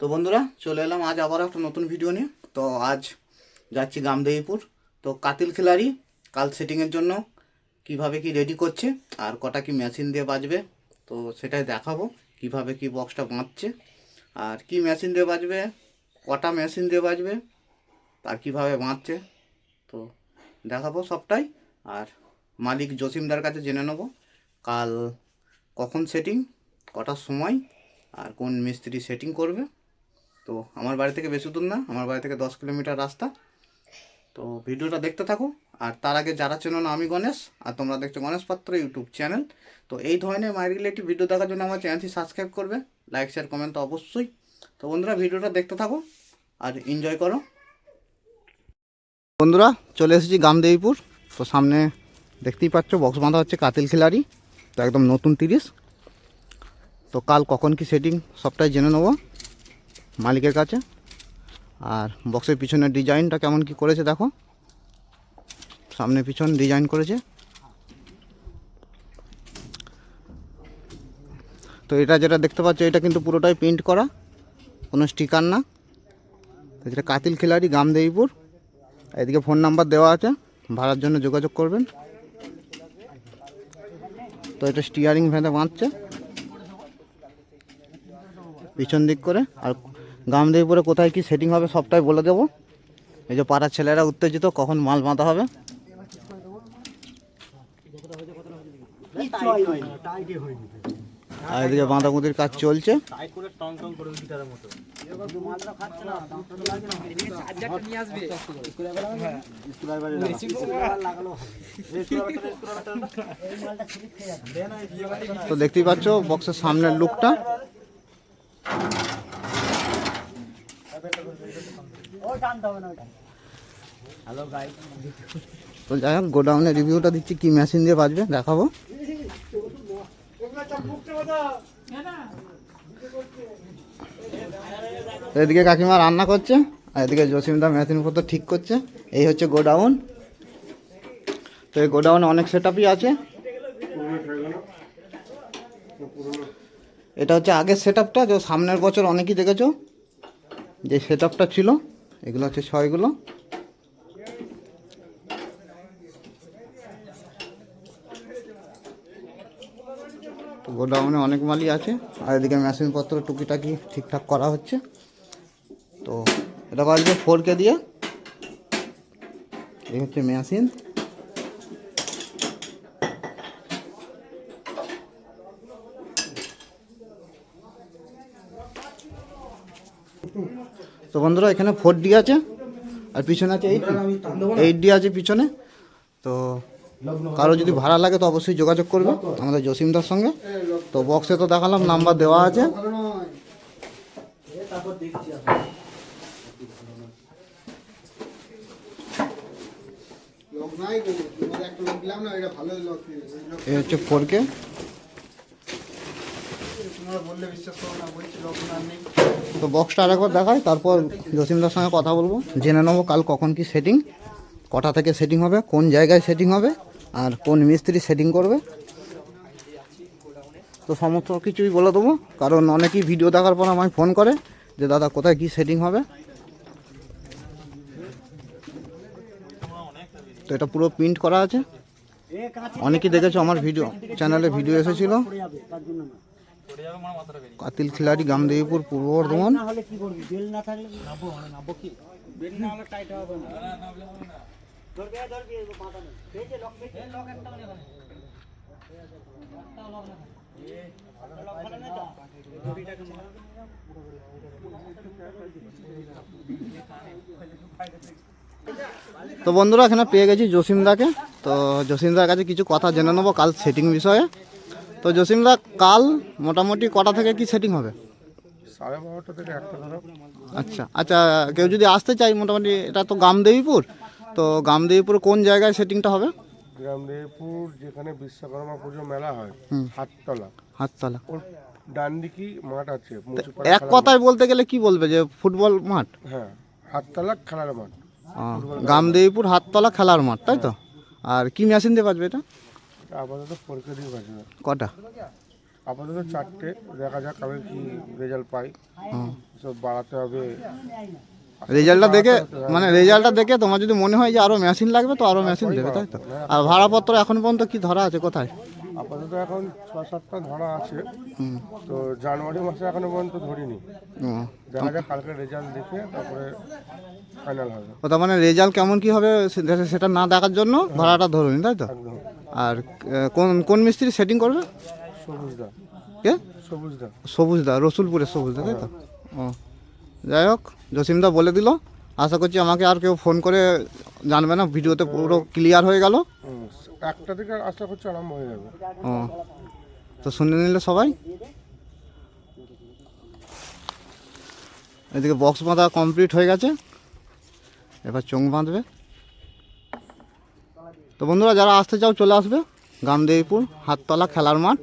তো বন্ধুরা চলে এলাম আজ আবার একটা নতুন ভিডিও নিয়ে। তো আজ যাচ্ছি গামদেবীপুর। তো কাতিল খিলাড়ি কাল সেটিংয়ের জন্য কিভাবে কি রেডি করছে আর কটা কি মেশিন দিয়ে বাজবে তো সেটাই দেখাবো, কিভাবে কি বক্সটা বাঁধছে আর কি মেশিন দিয়ে বাজবে, কটা মেশিন দিয়ে বাজবে আর কিভাবে বাঁধছে তো দেখাবো সবটাই। আর মালিক জসিমদার কাছে জেনে নেবো কাল কখন সেটিং, কটার সময় আর কোন মিস্ত্রি সেটিং করবে। তো আমার বাড়ি থেকে বেশি দূর না, আমার বাড়ি থেকে 10 কিলোমিটার রাস্তা। তো ভিডিওটা দেখতে থাকো। আর তার আগে যারা চেনো না, আমি গণেশ আর তোমরা দেখছো গণেশ পাত্র ইউটিউব চ্যানেল। তো এই ধরনের মাই রিলেটিভ ভিডিও দেখার জন্য আমার চ্যানেলটি সাবস্ক্রাইব করবে, লাইক শেয়ার কমেন্ট তো অবশ্যই। তো বন্ধুরা ভিডিওটা দেখতে থাকো আর এনজয় করো। বন্ধুরা চলে এসেছি গামদেবীপুর। তো সামনে দেখতেই পাচ্ছ বক্স বাঁধা হচ্ছে কাতিল খিলাড়ি, তো একদম নতুন 30। তো কাল কখন কি সেটিং সবটাই জেনে নেবো মালিকের কাছে। আর বক্সের পিছনের ডিজাইনটা কেমন কি করেছে দেখো, সামনে পিছন ডিজাইন করেছে। তো এটা যেটা দেখতে পাচ্ছ এটা কিন্তু পুরোটাই প্রিন্ট করা, কোনো স্টিকার না। এটা কাতিল খিলাড়ি গামদেবীপুর। এদিকে ফোন নাম্বার দেওয়া আছে, ভাড়ার জন্য যোগাযোগ করবেন। তো এটা স্টিয়ারিং ভেঁধে বাঁধছে পিছন দিক করে। আর গামদেবীপুরে কোথায় কি সেটিং হবে সবটাই বলে দেবো। এই যে পাড়ার ছেলেরা উত্তেজিত কখন মাল বাঁধা হবে। আর এদিকে বাঁধাকুঁদির কাজ চলছে। তো দেখতেই পাচ্ছ বক্সের সামনের লুকটা। তো যাই হোক গোডাউনের রিভিউটা দিচ্ছি, কি মেশিন দিয়ে বাজবে দেখাবো। এদিকে কাকিমা রান্না করছে আর এদিকে জসিমদা মেশিনপত্র ঠিক করছে। এই হচ্ছে গোডাউন। তো এই গোডাউনে অনেক সেটআপই আছে। এটা হচ্ছে আগের সেটআপটা, যে সামনের বছর অনেকেই দেখেছো যে সেটআপটা ছিল। এগুলো হচ্ছে ছয়গুলো। তো গোডাউনে অনেক মালই আছে আর এদিকে মেশিনপত্র টুকিটাকি ঠিকঠাক করা হচ্ছে। তো এটা বাজবে 4K দিয়ে। এই হচ্ছে মেশিন। তো বন্ধুরা এখানে 4D আছে আর পিছনে আছে 8D আছে পিছনে। তো কারো যদি ভাড়া লাগে তো অবশ্যই যোগাযোগ করবে আমাদের জসিমদার সঙ্গে। তো বক্সে তো দেখালাম, নাম্বার দেওয়া আছে। এই হচ্ছে 4K। তো বক্সটা আরেকবার দেখায়, তারপর জসিমদার সঙ্গে কথা বলবো, জেনে নেবো কাল কখন কি সেটিং, কটা থেকে সেটিং হবে, কোন জায়গায় সেটিং হবে আর কোন মিস্ত্রি সেটিং করবে। তো সমস্ত কিছুই বলে দেবো, কারণ অনেকেই ভিডিও দেখার পর আমায় ফোন করে যে দাদা কোথায় কি সেটিং হবে। তো এটা পুরো প্রিন্ট করা আছে। অনেকেই দেখেছো আমার ভিডিও চ্যানেলে ভিডিও এসেছিলো কাতিল খিলাড়ি গামদেবীপুর পূর্ব বর্ধমান। তো বন্ধুরা এখানে পেয়ে গেছি জসিমদাকে। তো জসিমদার কাছে কিছু কথা জেনে নেবো কাল সেটিং বিষয়ে। তো জসিমদা কাল মোটামুটি কটা থেকে কি সেটিং হবে? 12:30 থেকে 1টা ধরো। আচ্ছা আচ্ছা, কেউ যদি আসতে চাই মোটামুটি, এটা তো গামদেবীপুর, তো গামদেবীপুর কোন জায়গায় সেটিংটা হবে? গামদেবীপুর যেখানে বিশ্বকর্মা পুজো মেলা হয়, হাততলা। হাততলা। ওর ডান দিকেই মাঠ আছে। এক কথায় বলতে গেলে কি বলবে, যে ফুটবল মাঠ? হ্যাঁ, হাততলা খেলার মাঠ। গামদেবীপুর হাততলা খেলার মাঠ, তাই তো? আর কি মেশিন দিয়ে বাজবে এটা? আপাতত 4K দিয়ে বাজবে। কটা? আপাতত 4টে, দেখা যাক আমি কি রেজাল্ট পাই, হুম। সব বাড়াতে হবে। রেজাল্টটা দেখে মানে রেজাল্টটা দেখে তোমার যদি মনে হয় যে আরও মেশিন লাগবে তো আরও মেশিন দেবে, তাই তো? আর ভাড়াপত্র এখন পর্যন্ত কি ধরা আছে কোথায়? আপাতত এখন 6-7টা ধরা আছে, হুম। তো জানুয়ারি মাসে এখনো পর্যন্ত ধরিনি। ও, দেখা যাক কালকে রেজাল্ট দেখে তারপরে ফাইনাল হবে। ও তার মানে রেজাল্ট কেমন কি হবে সেটা না দেখার জন্য ভাড়াটা ধরুন, তাই তো? একদম। আর কোন কোন মিস্ত্রি সেটিং করবে? সবুজদা। কে? সবুজদা। সবুজদা, রসুলপুরের সবুজদা, তাই তো? ও, যাই হোক, জসিমদা বলে দিল। আশা করছি আমাকে আর কেউ ফোন করে জানবে না, ভিডিওতে পুরো ক্লিয়ার হয়ে গেল। 1টা থেকে আশা করছি আরম্ভ হয়ে যাবে। ও, তো শুনে নিলে সবাই। এদিকে বক্স বাঁধা কমপ্লিট হয়ে গেছে, এবার চোঙ বাঁধবে। তো বন্ধুরা যারা আসতে চাও চলে আসবে গামদেবীপুর হাততলা খেলার মাঠ।